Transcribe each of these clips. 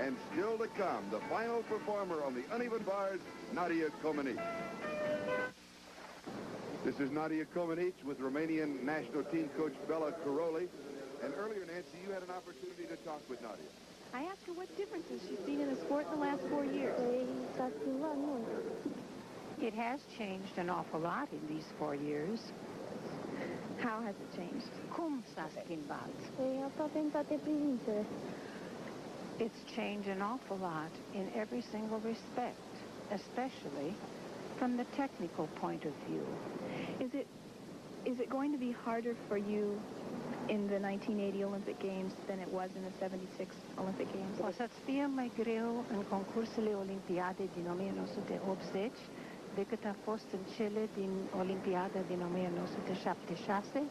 And still to come, the final performer on the uneven bars, Nadia Comaneci. This is Nadia Comaneci with Romanian national team coach Bela Karoli. And earlier, Nancy, you had an opportunity to talk with Nadia. I asked her what differences she's seen in the sport in the last 4 years. It has changed an awful lot in these 4 years. How has it changed? Cum s-a schimbat? It's changed an awful lot in every single respect, especially from the technical point of view. Is it going to be harder for you in the 1980 Olympic Games than it was in the 76 Olympic Games? O să-ți fie mai greu în concursurile olimpiade din 1980 decât a fost în cele din Olimpiada din 1976?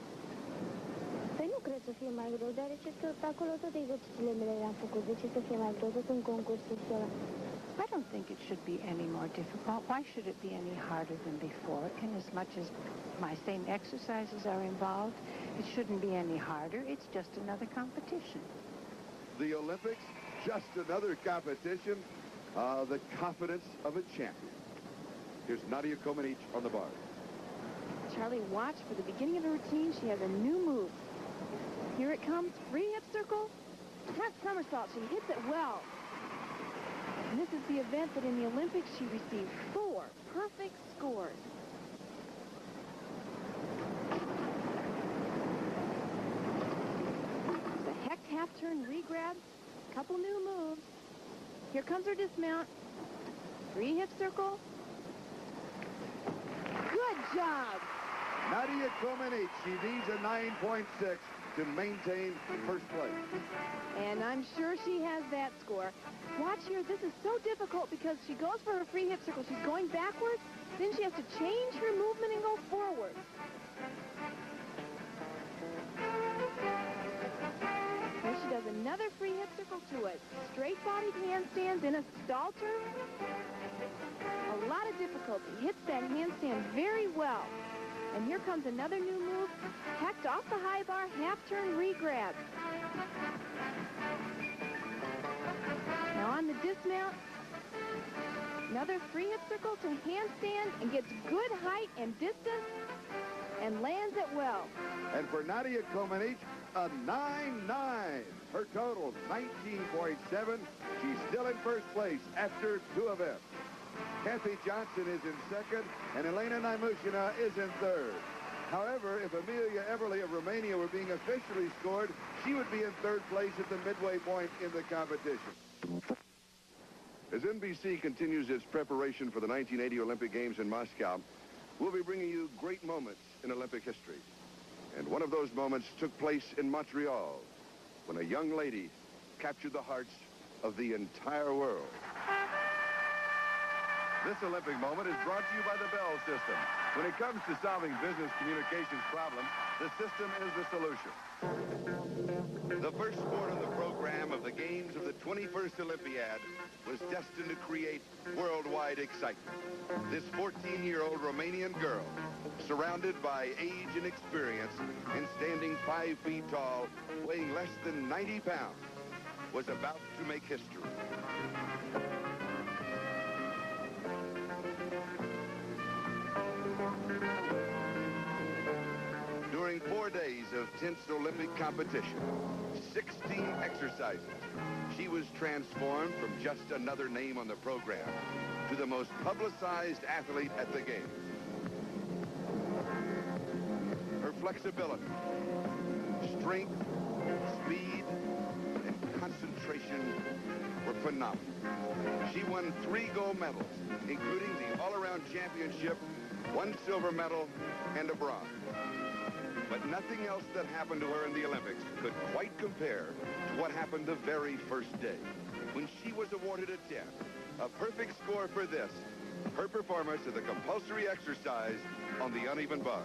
Păi nu cred să fie mai greu, deoarece tot acolo tot exercițiile mele le-am făcut. De ce să fie mai greu tot în concursul ăla? I don't think it should be any more difficult. Why should it be any harder than before? In as much as my same exercises are involved, it shouldn't be any harder. It's just another competition. The Olympics, just another competition. The confidence of a champion. Here's Nadia Comaneci on the bar. Charlie, watch for the beginning of the routine. She has a new move. Here it comes, free hip circle, front somersault. She hits it well. And this is the event that in the Olympics she received 4 perfect scores. The hex half-turn re-grab, couple new moves. Here comes her dismount, free hip circle. Good job! Nadia Comaneci, she needs a 9.6 to maintain first place. And I'm sure she has that score. Watch here, this is so difficult because she goes for her free hip circle. She's going backwards, then she has to change her movement and go forward. Then she does another free hip circle to a straight-bodied handstand, then a stall turn. A lot of difficulty. Hits that handstand very well. And here comes another new move, hacked off the high bar, half-turn re-grab. Now on the dismount, another free hip circle to handstand and gets good height and distance and lands it well. And for Nadia Comaneci, a 9.9. Her total, 19.7. She's still in first place after 2 events. Kathy Johnson is in second, and Elena Naimushina is in third. However, if Amelia Everly of Romania were being officially scored, she would be in third place at the midway point in the competition. As NBC continues its preparation for the 1980 Olympic Games in Moscow, we'll be bringing you great moments in Olympic history. And one of those moments took place in Montreal, when a young lady captured the hearts of the entire world. This Olympic moment is brought to you by the Bell system. When it comes to solving business communications problems, the system is the solution. The first sport on the program of the Games of the 21st Olympiad was destined to create worldwide excitement. This 14-year-old Romanian girl, surrounded by age and experience and standing 5 feet tall, weighing less than 90 pounds, was about to make history. During 4 days of tense Olympic competition, 16 exercises, she was transformed from just another name on the program to the most publicized athlete at the Games. Her flexibility, strength, speed, and concentration were phenomenal. She won 3 gold medals, including the all-around championship, 1 silver medal, and a bronze. But nothing else that happened to her in the Olympics could quite compare to what happened the very first day, when she was awarded a 10, a perfect score for this, her performance of the compulsory exercise on the uneven bar.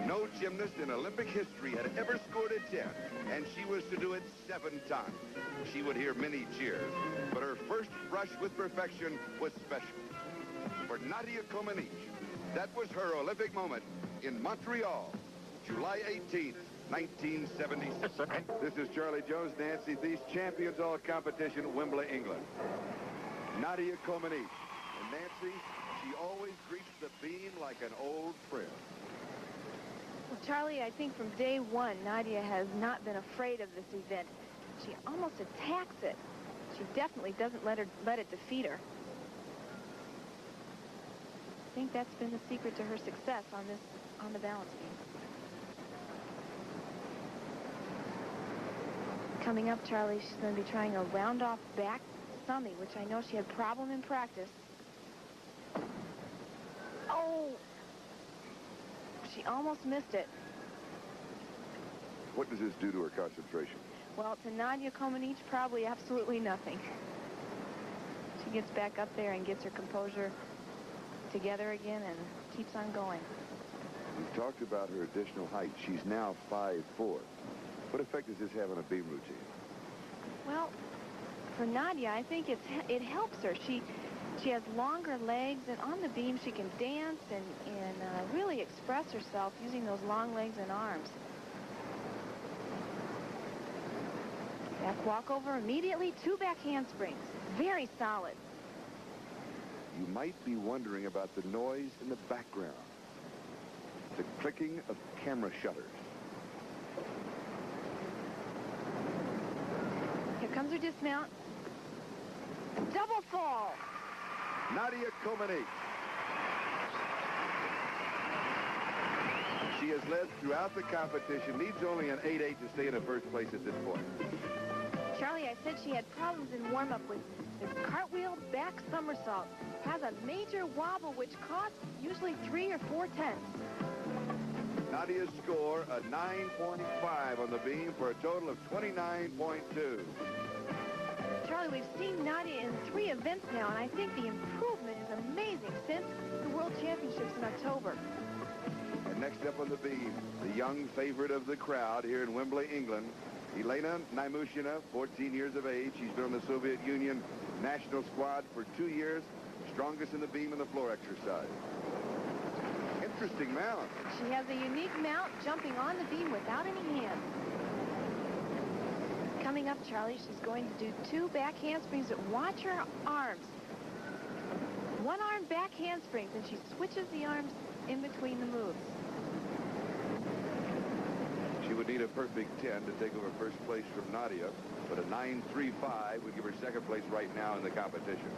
No gymnast in Olympic history had ever scored a 10, and she was to do it 7 times. She would hear many cheers, but her first brush with perfection was special. For Nadia Comaneci, that was her Olympic moment in Montreal, July 18th, 1976. This is Charlie Jones, Nancy Thies, champions all competition, Wembley, England. Nadia Comaneci. And Nancy, she always greets the beam like an old friend. Well, Charlie, I think from day one, Nadia has not been afraid of this event. She almost attacks it. She definitely doesn't let it defeat her. I think that's been the secret to her success on the balance beam. Coming up, Charlie, she's going to be trying a round-off back summy, which I know she had problem in practice. Oh! She almost missed it. What does this do to her concentration? Well, to Nadia Comaneci, probably absolutely nothing. She gets back up there and gets her composure together again and keeps on going. We talked about her additional height. She's now 5'4". What effect does this have on a beam routine? Well, for Nadia, I think it helps her. She has longer legs, and on the beam she can dance and really express herself using those long legs and arms. Back walkover immediately, 2 back handsprings. Very solid. You might be wondering about the noise in the background. The clicking of camera shutters. Here comes her dismount. Double fall. Nadia Comaneci. She has led throughout the competition, needs only an 8.8 to stay in the first place at this point. Charlie, I said she had problems in warm-up with this cartwheel back somersault. Has a major wobble, which costs usually 3 or 4 tenths. Nadia's score, a 9.5 on the beam for a total of 29.2. Charlie, we've seen Nadia in 3 events now, and I think the improvement is amazing since the World Championships in October. And next up on the beam, the young favorite of the crowd here in Wembley, England, Elena Naimushina, 14 years of age. She's been on the Soviet Union national squad for 2 years, strongest in the beam and the floor exercise. Interesting mount. She has a unique mount, jumping on the beam without any hands. Coming up, Charlie, she's going to do 2 back handsprings, but watch her arms. 1 arm back handsprings, and she switches the arms in between the moves. She would need a perfect 10 to take over first place from Nadia, but a 9.35 would give her second place right now in the competition.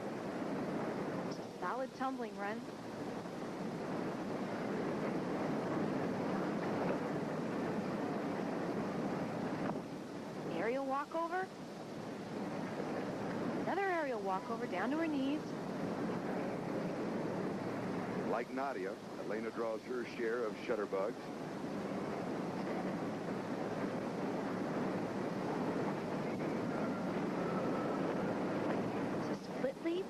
Solid tumbling run. Aerial walkover. Another aerial walkover down to her knees. Like Nadia, Elena draws her share of shutterbugs. It's a split leap.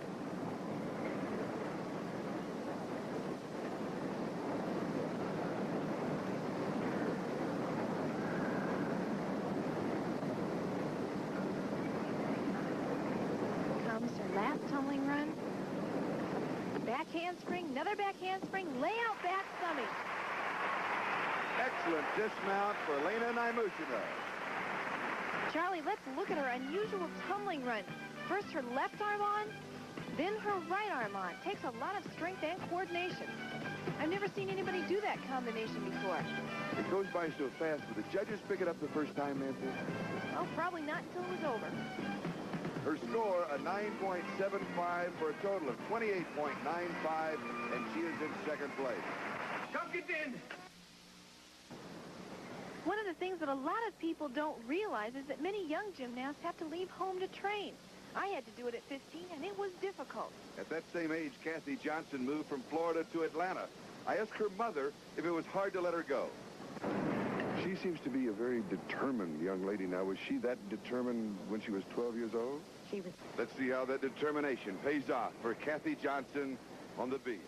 Comes her last tumbling run. Back handspring, another back handspring, layout back summy. Excellent dismount for Elena Naimushina. Charlie, let's look at her unusual tumbling run. First her left arm on, then her right arm on. Takes a lot of strength and coordination. I've never seen anybody do that combination before. It goes by so fast. Would the judges pick it up the first time, Nancy? Well, probably not until it was over. Her score, a 9.75 for a total of 28.95, and she is in second place. Chuck it in! One of the things that a lot of people don't realize is that many young gymnasts have to leave home to train. I had to do it at 15, and it was difficult. At that same age, Kathy Johnson moved from Florida to Atlanta. I asked her mother if it was hard to let her go. She seems to be a very determined young lady now. Was she that determined when she was 12 years old? She was. Let's see how that determination pays off for Kathy Johnson on the beat.